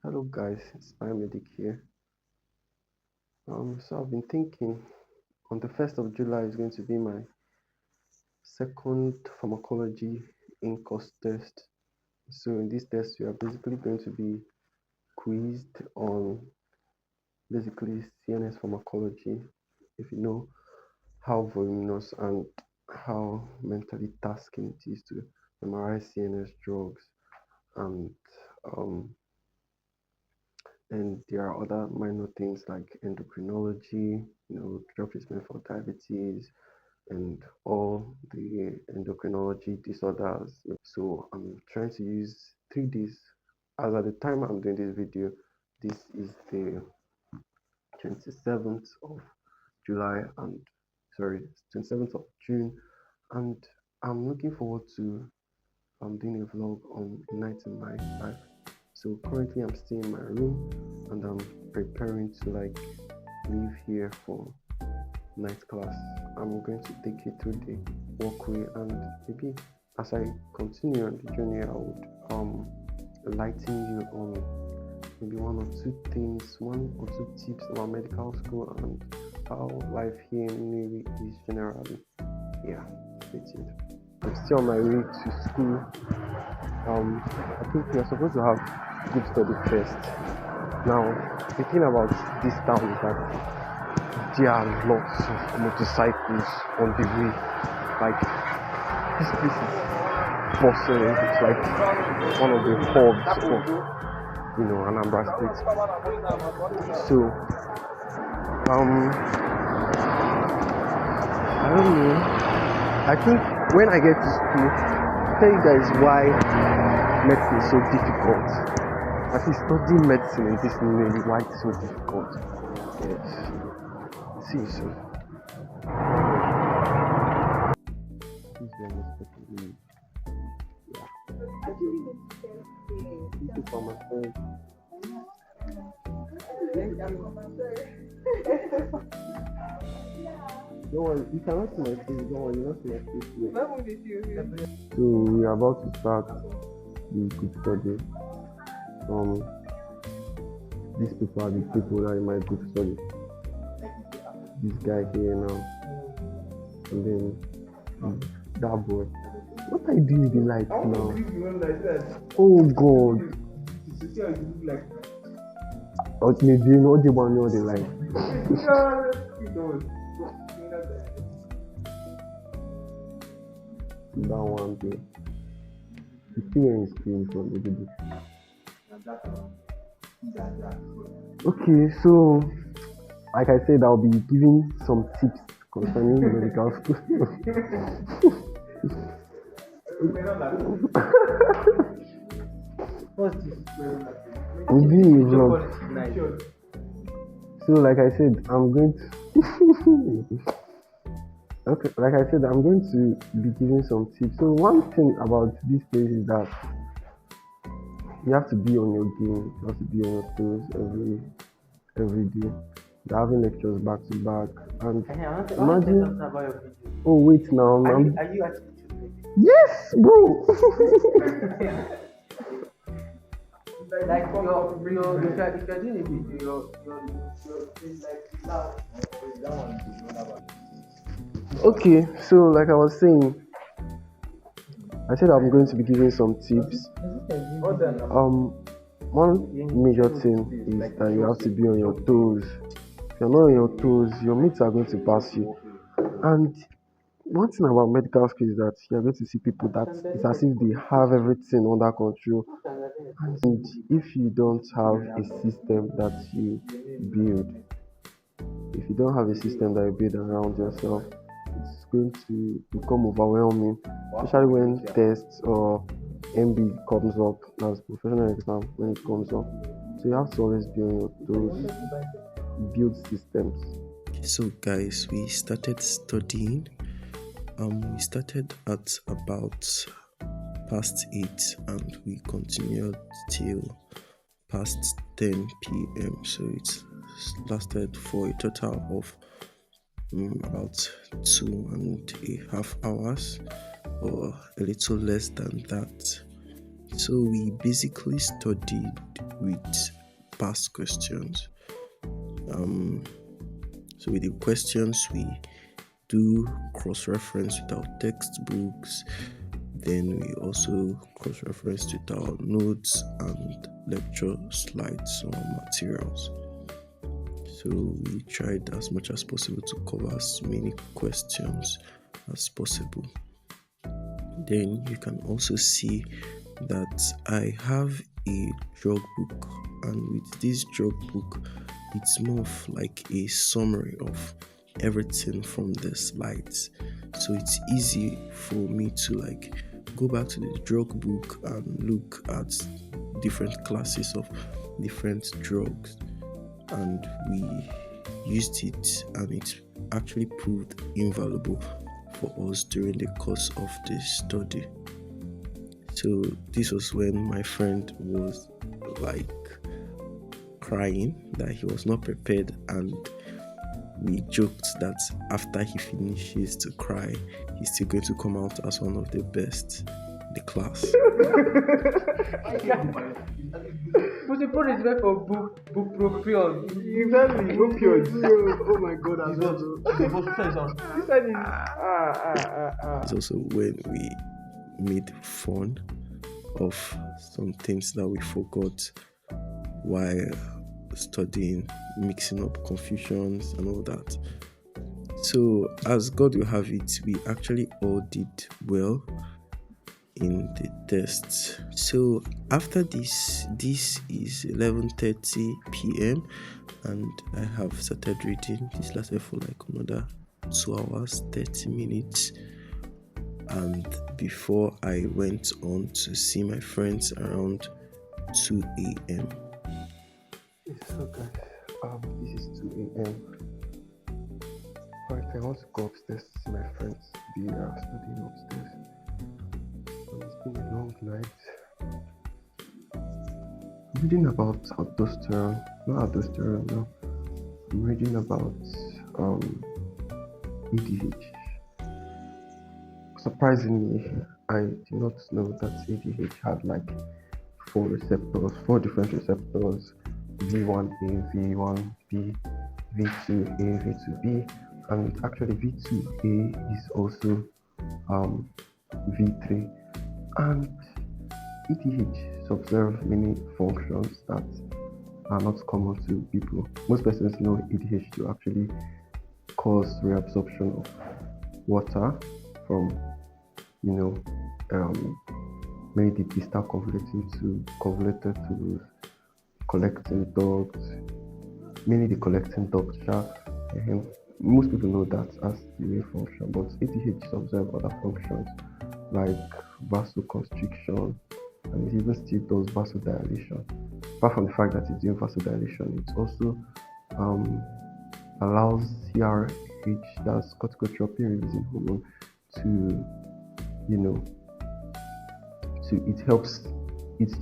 Hello guys, it's Biomedic here. So I've been thinking on the 1st of July is going to be my second pharmacology in course test. So in this test we are basically going to be quizzed on basically CNS pharmacology. If you know how voluminous and how mentally tasking it is to memorize CNS drugs and um and there are other minor things like endocrinology, drug treatment for diabetes, and all the endocrinology disorders. So I'm trying to use 3 days. As at the time I'm doing this video, this is the 27th of July and sorry, 27th of June, and I'm looking forward to doing a vlog on a night in my life. So currently I'm staying in my room and I'm preparing to leave here for night class. I'm going to take you through the walkway and maybe as I continue on the journey I would enlighten you on maybe one or two things, one or two tips about medical school and how life here in Navy is generally. Yeah, stay tuned. I'm still on my way to school. I think we are supposed to have good study first. Now, the thing about this town is that there are lots of motorcycles on the way. Like, this place is bustling. It's like one of the hubs of, Anambra State. So, I don't know. I think when I get to school, I'll tell you guys why medicine is so difficult. At least studying medicine in this area, why it's so difficult. Yes. See you soon. Please be unexpectedly. Yeah. Thank you for my friend. Don't worry, you cannot see my face. Don't worry, you not see my face. So we are about to start the group study. These people are the people that are in my group study. This guy here now, and then that boy. What are you doing with the light now? Oh God! Okay, do you know the one or the light? That one there. You see where he's screen from the video. Okay, so like I said, I'll be giving some tips concerning medical school. We'll be in a vlog. So like I said, I'm going to okay, like I said, I'm going to be giving some tips. So one thing about this place is that you have to be on your game. You have to be on your toes every day. They're having lectures back to back, and imagine. Oh wait, now are you actually? Yes, bro. Like if you're doing a video, Okay, so like I was saying, I said I'm going to be giving some tips. One major thing is that you have to be on your toes. If you're not on your toes, your mates are going to pass you. And one thing about medical school is that you're going to see people that it's as if they have everything under control. And if you don't have a system that you build, if you don't have a system that you build around yourself, it's going to become overwhelming, especially when tests or MB comes up, as professional exam when it comes up. So you have to always be on your toes, build systems. So guys, we started studying. We started at about past 8 and we continued till past 10 p.m. So it lasted for a total of about 2.5 hours or a little less than that. So we basically studied with past questions. So with the questions, we do cross-reference with our textbooks. Then we also cross-reference with our notes and lecture slides or materials. So we tried as much as possible to cover as many questions as possible. Then you can also see that I have a drug book, and with this drug book, it's more of like a summary of everything from the slides. So it's easy for me to like go back to the drug book and look at different classes of different drugs, and we used it, and it actually proved invaluable for us during the course of the study. So this was when my friend was like crying that he was not prepared, and we joked that after he finishes to cry, he's still going to come out as one of the best in the class. But the product is meant for book procure. Exactly. Oh my god, as well. This one is It's also when we made fun of some things that we forgot while studying, mixing up confusions and all that. So as God will have it, we actually all did well in the tests. So after this is 11:30 p.m. and I have started reading. This lasted for like another 2 hours 30 minutes, and before I went on to see my friends around 2 a.m. So guys, this is 2 a.m. Alright, I want to go upstairs to see my friends. They are studying upstairs. It's been a long night. I'm reading about aldosterone. Not aldosterone, no. I'm reading about ADH. Surprisingly, I did not know that ADH had like 4 different receptors: V1A, V1B, V2A, V2B, and actually V2A is also V3. And ETH subserve many functions that are not common to people. Most persons know ETH to actually cause reabsorption of water from, many the distal convoluted to collecting duct, mainly the collecting duct shaft. Most people know that as the main function, but ATH observe other functions like vasoconstriction, and it even still does vasodilation. Apart from the fact that it's doing vasodilation, it also allows CRH, that's corticotropin releasing hormone, it helps it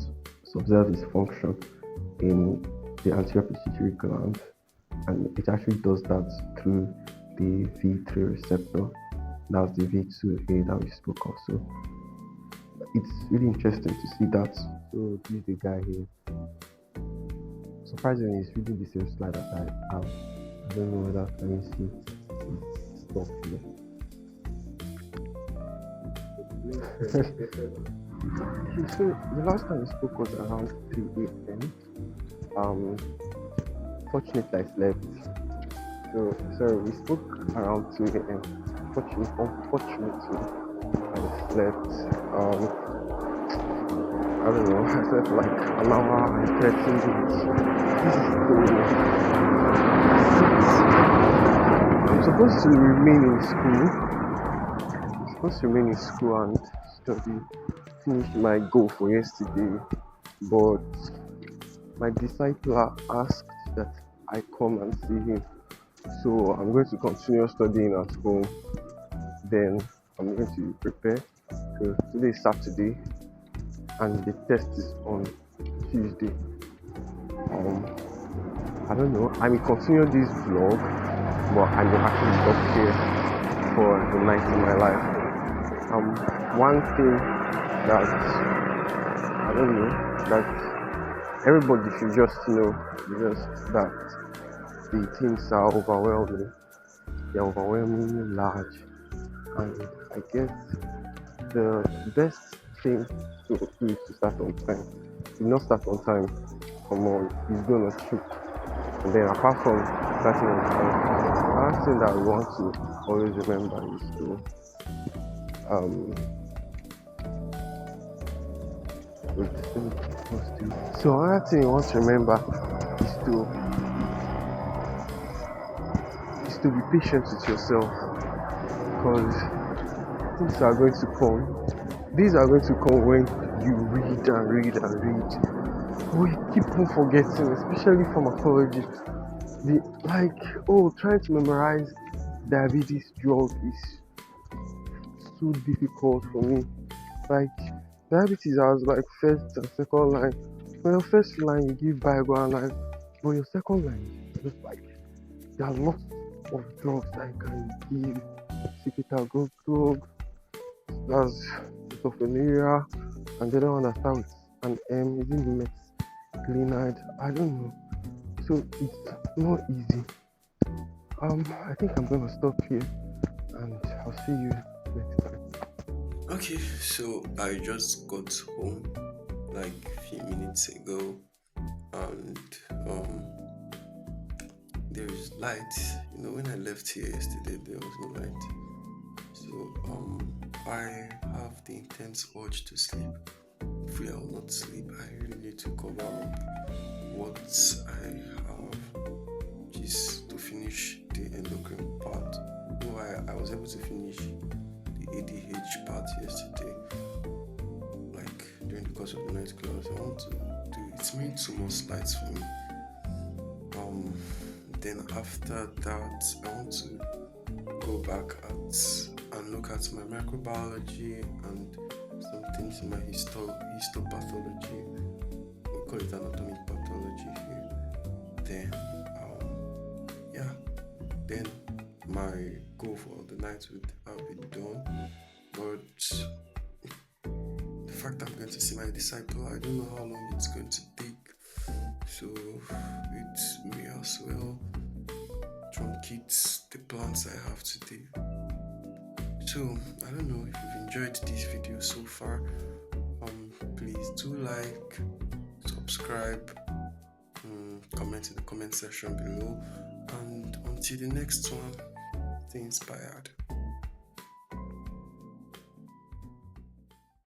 observe its function in the anterior pituitary gland, and it actually does that through the V3 receptor. That's the V2A that we spoke of. So it's really interesting to see that. So this is the guy here. Surprisingly, he's reading the same slide that I have. I don't know whether I can see stuff here. So the last time we spoke was around 3 a.m. Fortunately, I slept. So sorry, we spoke around 2 a.m. Unfortunately, I slept. I don't know. I slept like an hour and 30 minutes. This is I'm supposed to remain in school. And study. Finish my goal for yesterday, but my discipler asked that I come and see him. So I'm going to continue studying at home. Then I'm going to prepare. So today is Saturday, and the test is on Tuesday. I don't know. I will continue this vlog, but I will actually stop here for the night in my life. One thing that I don't know, that everybody should just know just that the things are overwhelming. They're overwhelmingly large, and I guess the best thing to do is to start on time. If you not start on time, come on, it's gonna shoot. And then apart from starting on time, another thing that we want to always remember is to um so another thing you want to remember is to be patient with yourself, because things are going to come. These are going to come when you read and read and read. We keep on forgetting, especially pharmacology. Trying to memorize diabetes drug is so difficult for me. Like diabetes, I was like first and second line. For your first line, you give bygone line, but your second line, just like there are lots of drugs that you can give. Secretagogue drug, that's sulfonylurea, and the other one that starts with an M, is it methylphenide? I don't know. So it's not easy. I think I'm gonna stop here, and I'll see you next time. Okay, so I just got home like a few minutes ago, and there is light. When I left here yesterday, there was no light. So I have the intense urge to sleep. Hopefully, I will not sleep. I really need to cover up what I have, which is to finish the endocrine part. I was able to finish the ADH part yesterday, like during the course of the night class. I want to do it's made so much lights for me. Then after that, I want to go back and look at my microbiology and some things in my histopathology. We call it anatomic pathology here. Then then my goal for the night would have been done. But the fact that I'm going to see my disciple, I don't know how long it's going to take. So it may as well truncate the plans I have today. So I don't know if you've enjoyed this video so far. Please do like, subscribe, comment in the comment section below, and until the next one, stay inspired.